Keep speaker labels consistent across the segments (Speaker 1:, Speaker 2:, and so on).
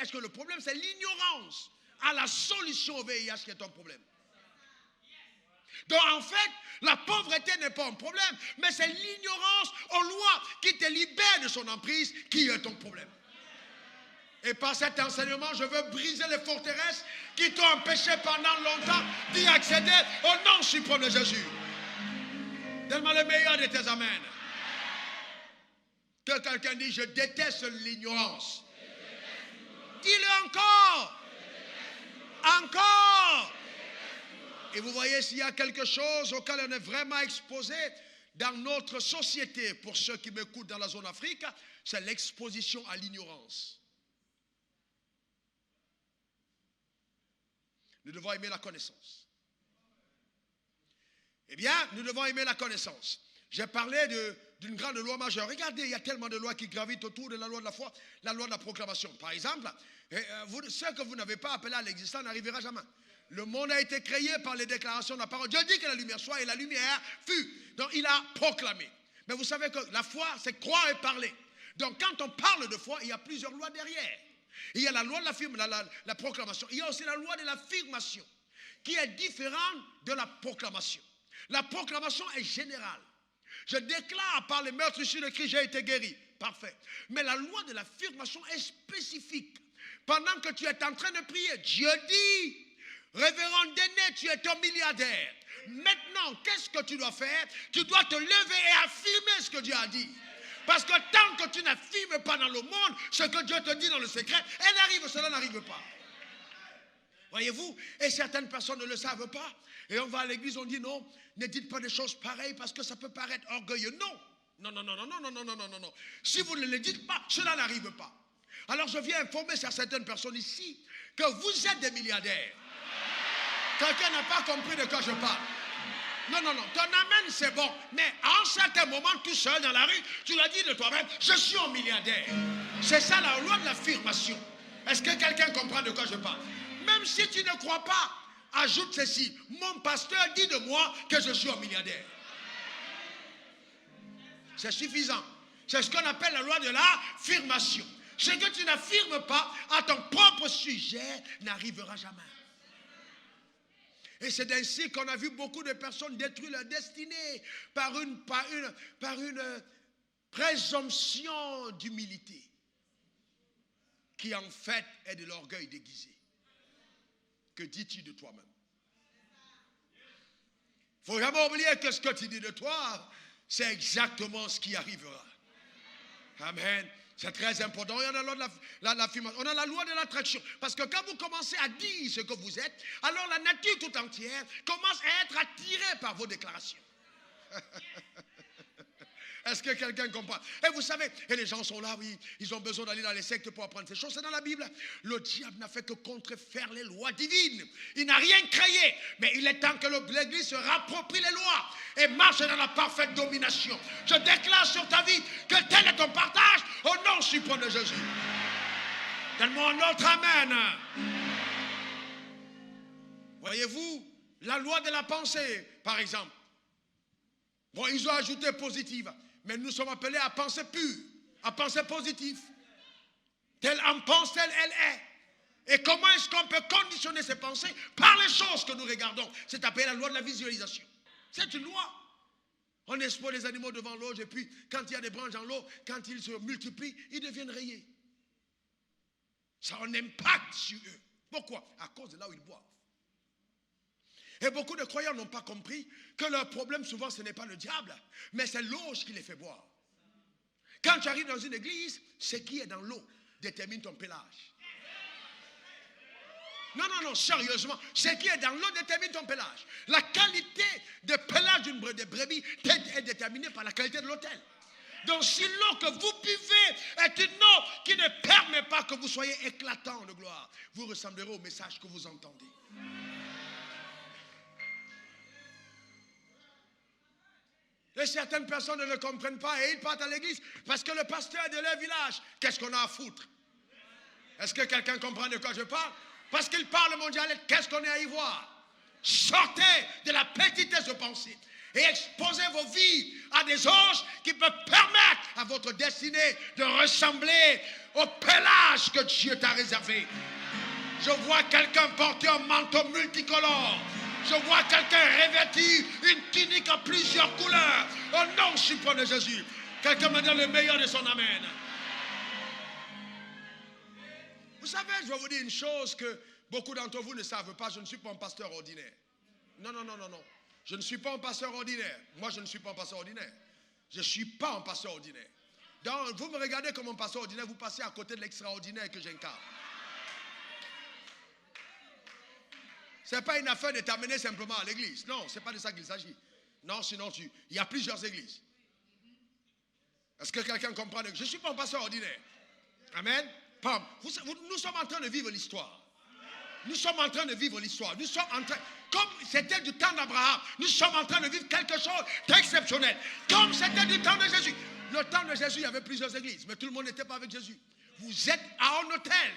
Speaker 1: Est-ce que le problème, c'est l'ignorance à la solution au VIH qui est ton problème? Donc en fait, la pauvreté n'est pas un problème, mais c'est l'ignorance aux lois qui te libère de son emprise qui est ton problème. Et par cet enseignement, je veux briser les forteresses qui t'ont empêché pendant longtemps d'y accéder au nom suprême de Jésus. Donne-moi le meilleur de tes amens. Que quelqu'un dise, je déteste l'ignorance. Dis-le encore. Encore. Et vous voyez, s'il y a quelque chose auquel on est vraiment exposé dans notre société, pour ceux qui m'écoutent dans la zone Afrique, c'est l'exposition à l'ignorance. Nous devons aimer la connaissance. Eh bien, nous devons aimer la connaissance. J'ai parlé d'une grande loi majeure. Regardez, il y a tellement de lois qui gravitent autour de la loi de la foi, la loi de la proclamation. Par exemple, ce que vous n'avez pas appelé à l'existence n'arrivera jamais. Le monde a été créé par les déclarations de la parole. Dieu dit que la lumière soit et la lumière fut. Donc il a proclamé. Mais vous savez que la foi, c'est croire et parler. Donc quand on parle de foi, il y a plusieurs lois derrière. Il y a la loi de la proclamation. Il y a aussi la loi de l'affirmation, qui est différente de la proclamation. La proclamation est générale. Je déclare par les meurtrissures de Christ, j'ai été guéri. Parfait. Mais la loi de l'affirmation est spécifique. Pendant que tu es en train de prier, Dieu dit, révérend Déné, tu es un milliardaire. Maintenant, qu'est-ce que tu dois faire? Tu dois te lever et affirmer ce que Dieu a dit. Parce que tant que tu n'affirmes pas dans le monde ce que Dieu te dit dans le secret, cela n'arrive pas. Voyez-vous? Et certaines personnes ne le savent pas. Et on va à l'église, on dit non, ne dites pas des choses pareilles parce que ça peut paraître orgueilleux. Non. Non, non, non, non, non, non, non, non, non, non. Si vous ne le dites pas, cela n'arrive pas. Alors je viens informer sur certaines personnes ici que vous êtes des milliardaires. Quelqu'un n'a pas compris de quoi je parle. Non, non, non, ton amen c'est bon, mais à un certain moment, tout seul dans la rue, tu l'as dit de toi-même, je suis un milliardaire. C'est ça la loi de l'affirmation. Est-ce que quelqu'un comprend de quoi je parle? Même si tu ne crois pas, ajoute ceci, mon pasteur dit de moi que je suis un milliardaire. C'est suffisant. C'est ce qu'on appelle la loi de l'affirmation. Ce que tu n'affirmes pas à ton propre sujet n'arrivera jamais. Et c'est ainsi qu'on a vu beaucoup de personnes détruire leur destinée par une présomption d'humilité qui en fait est de l'orgueil déguisé. Que dis-tu de toi-même? Il ne faut jamais oublier que ce que tu dis de toi, c'est exactement ce qui arrivera. Amen. C'est très important. Il y a la loi de l'affirmation. On a la loi de l'attraction. Parce que quand vous commencez à dire ce que vous êtes, alors la nature tout entière commence à être attirée par vos déclarations. Est-ce que quelqu'un comprend? Et vous savez, et les gens sont là, oui, ils ont besoin d'aller dans les sectes pour apprendre ces choses. C'est dans la Bible. Le diable n'a fait que contrefaire les lois divines. Il n'a rien créé. Mais il est temps que l'Église se rapproprie les lois et marche dans la parfaite domination. Je déclare sur ta vie que tel est ton partage au nom suprême de Jésus. Donne-moi un autre amen. Voyez-vous, la loi de la pensée, par exemple. Bon, ils ont ajouté positive. Mais nous sommes appelés à penser pur, à penser positif. Telle en pense, telle elle est. Et comment est-ce qu'on peut conditionner ces pensées? Par les choses que nous regardons. C'est appelé la loi de la visualisation. C'est une loi. On expose les animaux devant l'eau et puis quand il y a des branches dans l'eau, quand ils se multiplient, ils deviennent rayés. Ça a un impact sur eux. Pourquoi? À cause de là où ils boivent. Et beaucoup de croyants n'ont pas compris que leur problème, souvent, ce n'est pas le diable, mais c'est l'eau qui les fait boire. Quand tu arrives dans une église, ce qui est dans l'eau détermine ton pélage. Non, non, non, sérieusement, ce qui est dans l'eau détermine ton pélage. La qualité de pélage de brebis est déterminée par la qualité de l'autel. Donc si l'eau que vous buvez est une eau qui ne permet pas que vous soyez éclatant de gloire, vous ressemblerez au message que vous entendez. Et certaines personnes ne le comprennent pas et ils partent à l'église parce que le pasteur est de leur village. Qu'est-ce qu'on a à foutre? Est-ce que quelqu'un comprend de quoi je parle? Parce qu'il parle mon dialecte, qu'est-ce qu'on est à y voir? Sortez de la petitesse de pensée. et exposez vos vies à des anges qui peuvent permettre à votre destinée de ressembler au pelage que Dieu t'a réservé. Je vois quelqu'un porter un manteau multicolore. Je vois quelqu'un revêtir une tunique en plusieurs couleurs. Au nom suprême de Jésus. Quelqu'un me donne le meilleur de son amen. Vous savez, je vais vous dire une chose que beaucoup d'entre vous ne savent pas. Je ne suis pas un pasteur ordinaire. Non. Je ne suis pas un pasteur ordinaire. Moi, je ne suis pas un pasteur ordinaire. Je ne suis pas un pasteur ordinaire. Donc, vous me regardez comme un pasteur ordinaire, vous passez à côté de l'extraordinaire que j'incarne. Ce n'est pas une affaire de t'amener simplement à l'église. Non, ce n'est pas de ça qu'il s'agit. Non, sinon, il y a plusieurs églises. Est-ce que quelqu'un comprend? Je ne suis pas un pasteur ordinaire. Amen. Nous sommes en train de vivre l'histoire. Nous sommes en train de vivre l'histoire. Nous sommes en train, comme c'était du temps d'Abraham, nous sommes en train de vivre quelque chose d'exceptionnel. Comme c'était du temps de Jésus. Le temps de Jésus, il y avait plusieurs églises, mais tout le monde n'était pas avec Jésus. Vous êtes à un hôtel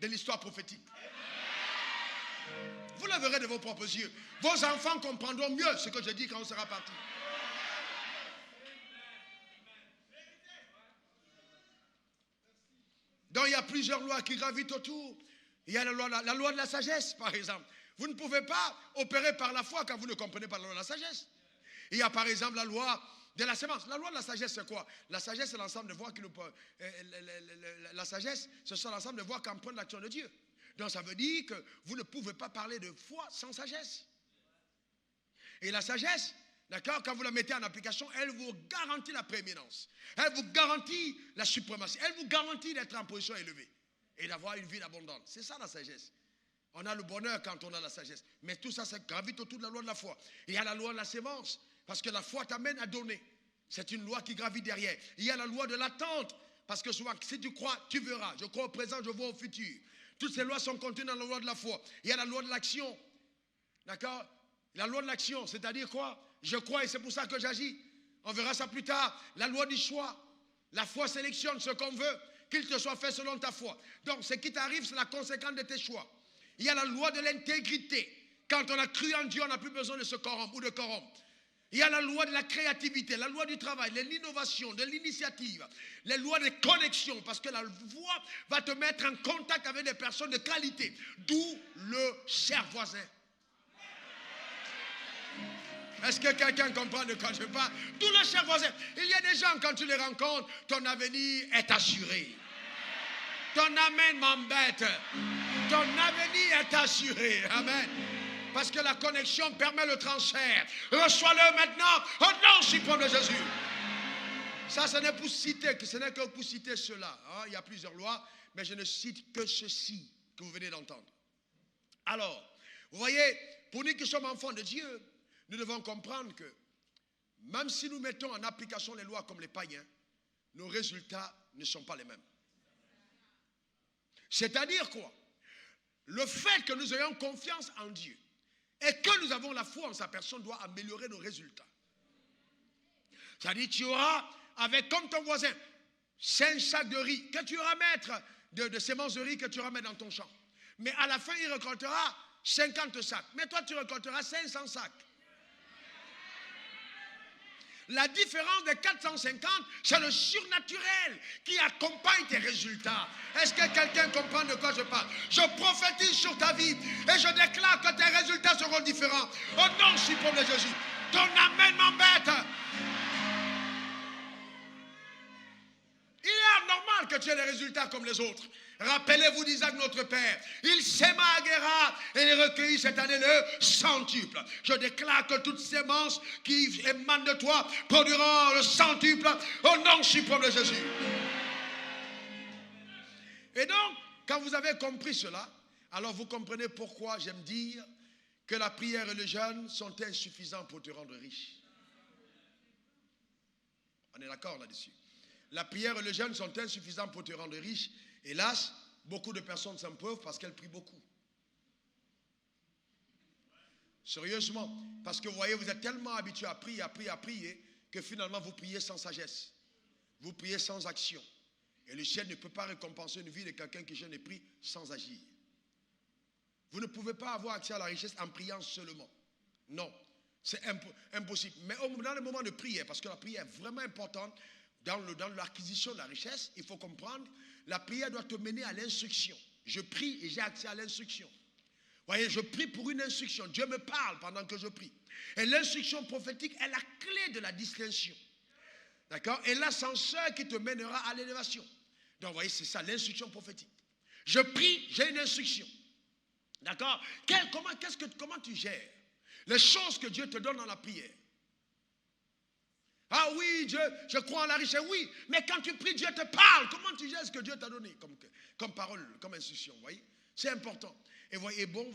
Speaker 1: de l'histoire prophétique. Vous le verrez de vos propres yeux. Vos enfants comprendront mieux ce que je dis quand on sera parti. Donc il y a plusieurs lois qui gravitent autour. Il y a la loi de la sagesse, par exemple. Vous ne pouvez pas opérer par la foi quand vous ne comprenez pas la loi de la sagesse. Il y a par exemple la loi de la sémence. La loi de la sagesse, c'est quoi? La sagesse, c'est l'ensemble de voies qui nous... La sagesse, ce sont l'ensemble de voies qui empruntent l'action de Dieu. Donc ça veut dire que vous ne pouvez pas parler de foi sans sagesse. Et la sagesse, d'accord, quand vous la mettez en application, elle vous garantit la prééminence. Elle vous garantit la suprématie. Elle vous garantit d'être en position élevée et d'avoir une vie abondante. C'est ça la sagesse. On a le bonheur quand on a la sagesse. Mais tout ça, ça gravite autour de la loi de la foi. Il y a la loi de la sémence, parce que la foi t'amène à donner. C'est une loi qui gravite derrière. Il y a la loi de l'attente, parce que souvent, si tu crois, tu verras. Je crois au présent, je vois au futur. Toutes ces lois sont contenues dans la loi de la foi. Il y a la loi de l'action. D'accord? La loi de l'action, c'est-à-dire quoi? Je crois et c'est pour ça que j'agis. On verra ça plus tard. La loi du choix. La foi sélectionne ce qu'on veut, qu'il te soit fait selon ta foi. Donc, ce qui t'arrive, c'est la conséquence de tes choix. Il y a la loi de l'intégrité. Quand on a cru en Dieu, on n'a plus besoin de se corrompre ou de corrompre. Il y a la loi de la créativité, la loi du travail, de l'innovation, de l'initiative, les lois de connexion, parce que la voix va te mettre en contact avec des personnes de qualité, d'où le cher voisin. Est-ce que quelqu'un comprend de quoi je parle? D'où le cher voisin. Il y a des gens, quand tu les rencontres, ton avenir est assuré. Ton amen m'embête. Ton avenir est assuré. Amen. Parce que la connexion permet le transfert. Reçois-le maintenant au nom suprême de Jésus. Ça, ce n'est pour citer, ce n'est que pour citer cela. Hein. Il y a plusieurs lois, mais je ne cite que ceci que vous venez d'entendre. Alors, vous voyez, pour nous qui sommes enfants de Dieu, nous devons comprendre que même si nous mettons en application les lois comme les païens, nos résultats ne sont pas les mêmes. C'est-à-dire quoi? Le fait que nous ayons confiance en Dieu et que nous avons la foi en sa personne doit améliorer nos résultats. C'est-à-dire tu auras, avec comme ton voisin, 5 sacs de riz que tu iras mettre, de semences de riz que tu iras mettre dans ton champ. Mais à la fin, il récoltera 50 sacs. Mais toi, tu récolteras 500 sacs. La différence de 450, c'est le surnaturel qui accompagne tes résultats. Est-ce que quelqu'un comprend de quoi je parle? Je prophétise sur ta vie et je déclare que tes résultats seront différents. Au nom suprême de Jésus. Ton amen m'embête. Il est anormal que tu aies des résultats comme les autres. Rappelez-vous d'Isaac notre père. Il sèma à Guérar et il recueillit cette année le centuple. Je déclare que toutes ces semences qui émanent de toi produiront le centuple au nom suprême de Jésus. Et donc, quand vous avez compris cela, alors vous comprenez pourquoi j'aime dire que la prière et le jeûne sont insuffisants pour te rendre riche. On est d'accord là-dessus. La prière et le jeûne sont insuffisants pour te rendre riche. Hélas, beaucoup de personnes sont pauvres parce qu'elles prient beaucoup. Sérieusement, parce que vous voyez, vous êtes tellement habitués à prier, que finalement vous priez sans sagesse. Vous priez sans action. Et le ciel ne peut pas récompenser une vie de quelqu'un qui jeûne et prie sans agir. Vous ne pouvez pas avoir accès à la richesse en priant seulement. Non. C'est impossible. Mais dans le moment de prière, parce que la prière est vraiment importante dans l'acquisition de la richesse, il faut comprendre, la prière doit te mener à l'instruction. Je prie et j'ai accès à l'instruction. Voyez, je prie pour une instruction. Dieu me parle pendant que je prie. Et l'instruction prophétique est la clé de la distinction. D'accord? Et l'ascenseur qui te mènera à l'élévation. Donc, vous voyez, c'est ça, l'instruction prophétique. Je prie, j'ai une instruction. D'accord? Comment tu gères les choses que Dieu te donne dans la prière? Ah oui, je crois en la richesse, oui. Mais quand tu pries, Dieu te parle. Comment tu gères ce que Dieu t'a donné comme parole, comme instruction? Vous voyez? C'est important. Et voyez, bon, voyez.